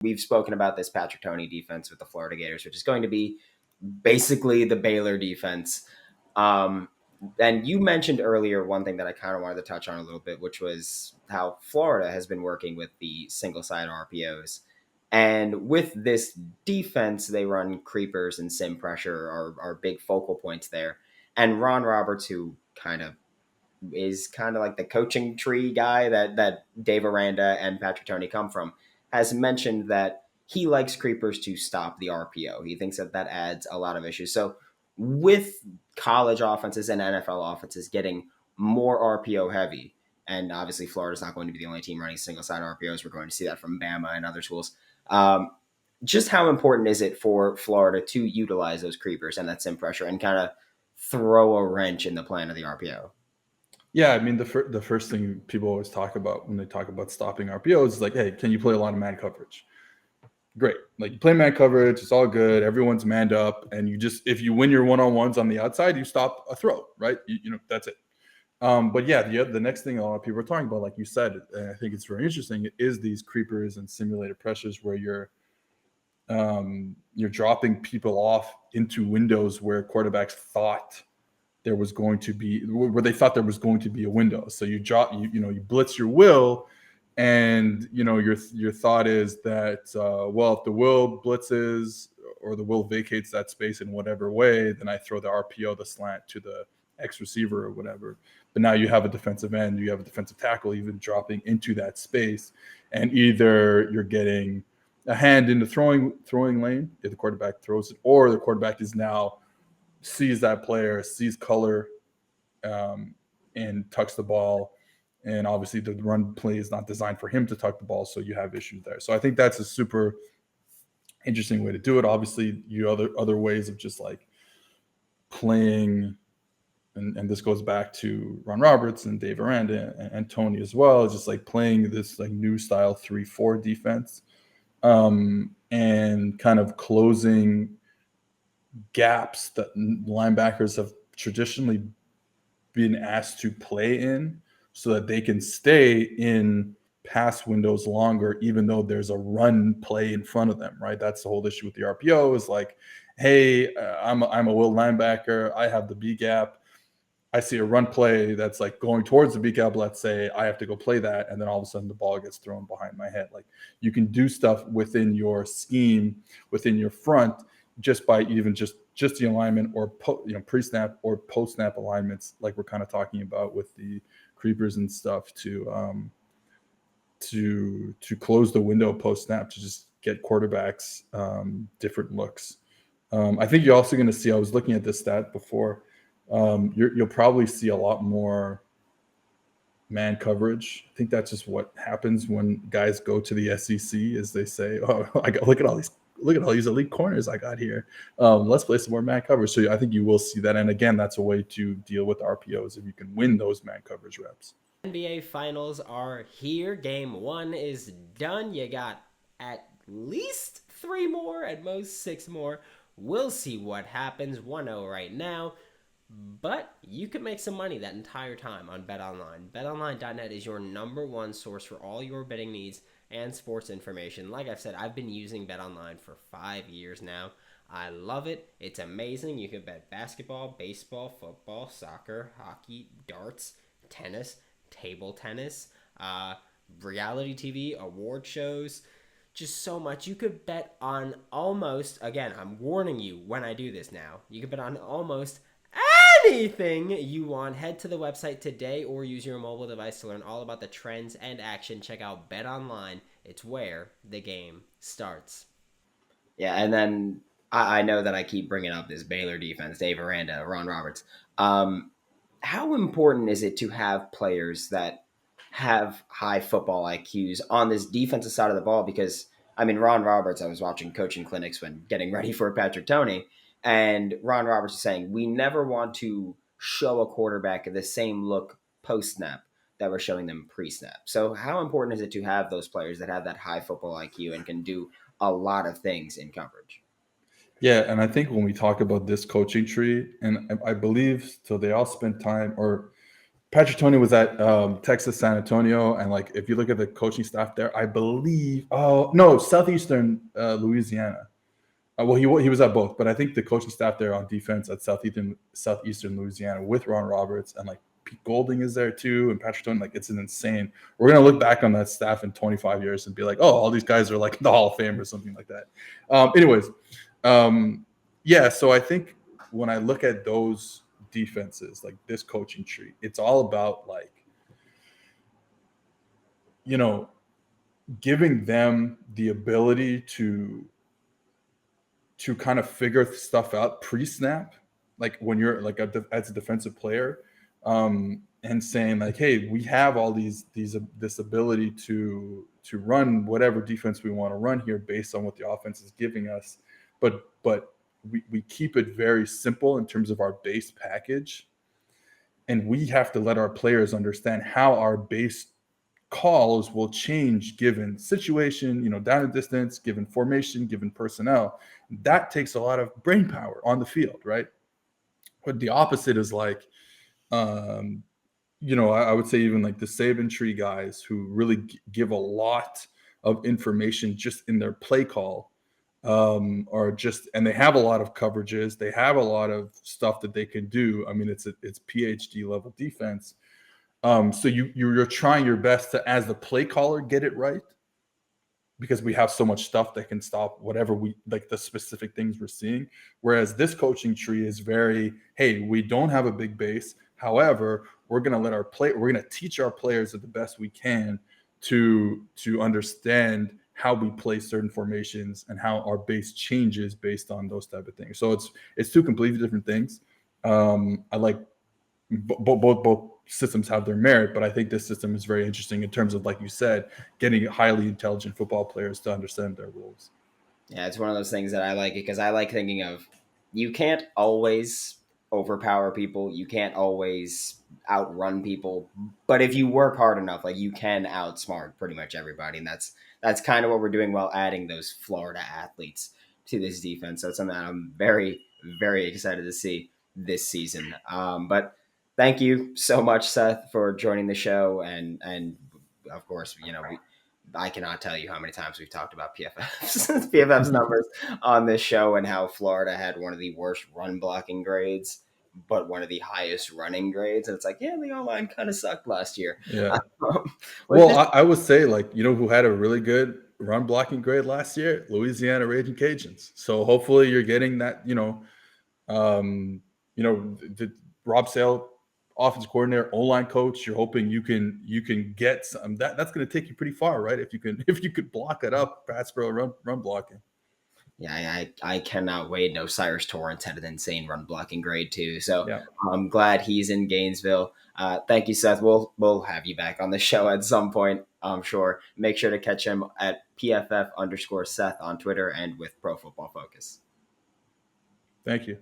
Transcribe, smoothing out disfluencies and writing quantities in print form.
we've spoken about this Patrick Toney defense with the Florida Gators, which is going to be basically the Baylor defense. Um, and you mentioned earlier one thing that I kind of wanted to touch on a little bit, which was how Florida has been working with the single side RPOs. And with this defense, they run creepers and sim pressure are big focal points there. And Ron Roberts, who is kind of like the coaching tree guy that Dave Aranda and Patrick Toney come from, has mentioned that he likes creepers to stop the RPO. He thinks that adds a lot of issues. So with college offenses and NFL offenses getting more RPO heavy, and obviously Florida's not going to be the only team running single side RPOs. We're going to see that from Bama and other schools. Just how important is it for Florida to utilize those creepers and that sim pressure and kind of throw a wrench in the plan of the RPO? Yeah, I mean, the first thing people always talk about when they talk about stopping RPOs is like, hey, can you play a lot of man coverage? Great. Like, you play man coverage, it's all good. Everyone's manned up. And if you win your one-on-ones on the outside, you stop a throw, right? That's it. But yeah, the next thing a lot of people are talking about, like you said, and I think it's very interesting, is these creepers and simulated pressures where you're dropping people off into windows where quarterbacks thought there was going to be, where they thought there was going to be a window. So you blitz your will, and your thought is that if the will blitzes or the will vacates that space in whatever way, then I throw the RPO, the slant, to the X receiver or whatever. But now you have a defensive end, you have a defensive tackle even dropping into that space, and either you're getting a hand in the throwing lane if the quarterback throws it, or the quarterback is now sees that player, sees color, and tucks the ball. And obviously the run play is not designed for him to tuck the ball, so you have issues there. So I think that's a super interesting way to do it. Obviously, you other ways of just like playing, and this goes back to Ron Roberts and Dave Aranda and Toney as well, just like playing this like new style 3-4 defense, and kind of closing gaps that linebackers have traditionally been asked to play in, so that they can stay in pass windows longer, even though there's a run play in front of them, right? That's the whole issue with the RPO, is like, hey, I'm a will linebacker, I have the B gap, I see a run play that's like going towards the B gap, let's say, I have to go play that, and then all of a sudden the ball gets thrown behind my head. Like, you can do stuff within your scheme, within your front, just by even just the alignment, or pre-snap or post-snap alignments, like we're kind of talking about with the creepers and stuff, to close the window post-snap, to just get quarterbacks different looks. I think you're also going to see, I was looking at this stat before, you'll probably see a lot more man coverage. I think that's just what happens when guys go to the SEC, is they say, oh, look at all these elite corners I got here. Let's play some more man coverage. So I think you will see that. And again, that's a way to deal with RPOs if you can win those man coverage reps. NBA Finals are here. Game 1 is done. You got at least 3 more, at most 6 more. We'll see what happens. 1-0 right now. But you can make some money that entire time on BetOnline. BetOnline.net is your number one source for all your betting needs and sports information. Like I've said, I've been using BetOnline for 5 years now. I love it. It's amazing. You can bet basketball, baseball, football, soccer, hockey, darts, tennis, table tennis, reality TV, award shows, just so much. You could bet on almost, again, I'm warning you when I do this now, you could bet on almost anything you want. Head to the website today or use your mobile device to learn all about the trends and action. Check out BetOnline. It's where the game starts. Yeah, and then I know that I keep bringing up this Baylor defense, Dave Aranda, Ron Roberts. How important is it to have players that have high football IQs on this defensive side of the ball? Because, I mean, Ron Roberts, I was watching coaching clinics when getting ready for Patrick Toney, and Ron Roberts is saying, we never want to show a quarterback the same look post-snap that we're showing them pre-snap. So how important is it to have those players that have that high football IQ and can do a lot of things in coverage? Yeah, and I think when we talk about this coaching tree, and I believe, so they all spent time, or Patrick Toney was at Texas San Antonio, and like if you look at the coaching staff there, I believe Southeastern Louisiana. Well, he was at both, but I think the coaching staff there on defense at Southeastern Louisiana with Ron Roberts and like Pete Golding is there too, and Patrick Toney. Like it's an insane. We're gonna look back on that staff in 25 years and be like, oh, all these guys are like the Hall of Fame or something like that. Yeah. So I think when I look at those defenses, like this coaching tree, it's all about like, giving them the ability to kind of figure stuff out pre-snap, like when you're like as a defensive player, and saying like, hey, we have all this ability to run whatever defense we want to run here based on what the offense is giving us, but we keep it very simple in terms of our base package, and we have to let our players understand how our base calls will change given situation, down and distance, given formation, given personnel. That takes a lot of brain power on the field, right? But the opposite is like, I would say even like the Saban tree guys who really give a lot of information just in their play call, and they have a lot of coverages. They have a lot of stuff that they can do. I mean, it's PhD level defense. So you're trying your best to, as the play caller, get it right, because we have so much stuff that can stop whatever we like the specific things we're seeing. Whereas this coaching tree is very, hey, we don't have a big base. However, we're going to teach our players the best we can to understand how we play certain formations and how our base changes based on those type of things. So it's two completely different things. I like both systems have their merit, but I think this system is very interesting in terms of, like you said, getting highly intelligent football players to understand their roles. Yeah, it's one of those things that I like, because I like thinking of, you can't always overpower people, you can't always outrun people, but if you work hard enough, like you can outsmart pretty much everybody, and that's kind of what we're doing while adding those Florida athletes to this defense. So it's something that I'm very, very excited to see this season. But thank you so much, Seth, for joining the show, and of course, I cannot tell you how many times we've talked about PFF's numbers on this show, and how Florida had one of the worst run blocking grades, but one of the highest running grades. And it's like, yeah, the O-line kind of sucked last year. Yeah. Well, I would say, like, who had a really good run blocking grade last year? Louisiana Raging Cajuns. So hopefully you're getting that, the Rob Sale, offensive coordinator, O-line coach, you're hoping you can get some that's going to take you pretty far, right? If you could block it up, pass pro run blocking. Yeah, I cannot wait. No, Cyrus Torrance had an insane run blocking grade too. So Yeah. I'm glad he's in Gainesville. Thank you, Seth. We'll have you back on the show at some point, I'm sure. Make sure to catch him at PFF_Seth on Twitter and with Pro Football Focus. Thank you.